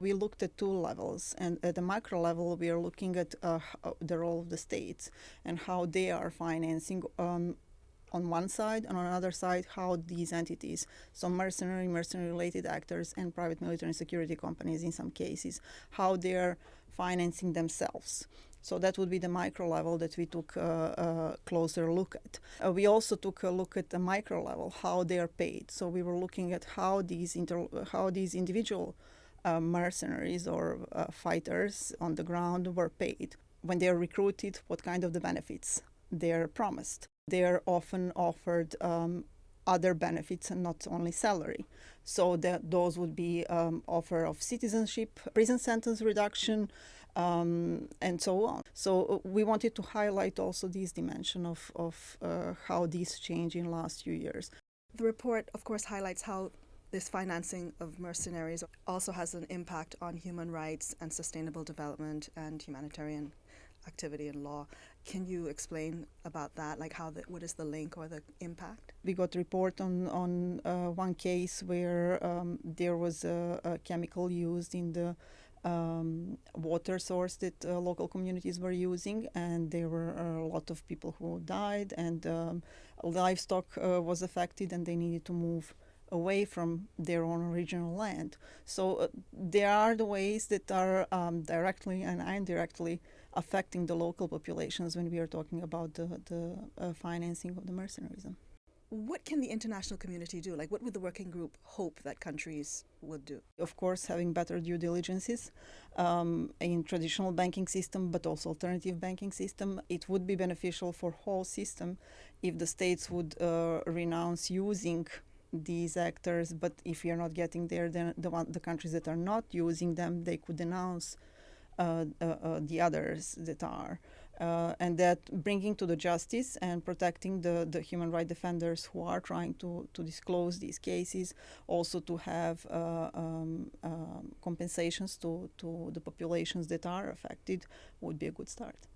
We looked at two levels, and at the macro level, we are looking at the role of the states and how they are financing on one side, and on another side, how these entities, so mercenary-related actors and private military and security companies in some cases, how they're financing themselves. So that would be the micro level that we took a closer look at. We also took a look at the micro level, how they are paid. So we were looking at how these individual mercenaries or fighters on the ground were paid. When they are recruited, what kind of the benefits they're promised. They're often offered other benefits and not only salary. So those would be offer of citizenship, prison sentence reduction, and so on. So we wanted to highlight also this dimension of how these change in the last few years. The report, of course, highlights how this financing of mercenaries also has an impact on human rights and sustainable development and humanitarian activity and law. Can you explain about that? Like what is the link or the impact? We got a report on one case where there was a chemical used in the water source that local communities were using, and there were a lot of people who died, and livestock was affected, and they needed to move away from their own original land. So there are the ways that are directly and indirectly affecting the local populations when we are talking about the financing of the mercenarism. What can the international community do? Like, what would the working group hope that countries would do? Of course, having better due diligences in traditional banking system, but also alternative banking system. It would be beneficial for whole system if the states would renounce using these actors, but if you're not getting there, then the countries that are not using them, they could denounce the others that are. And that bringing to the justice and protecting the human rights defenders who are trying to disclose these cases, also to have compensations to the populations that are affected would be a good start.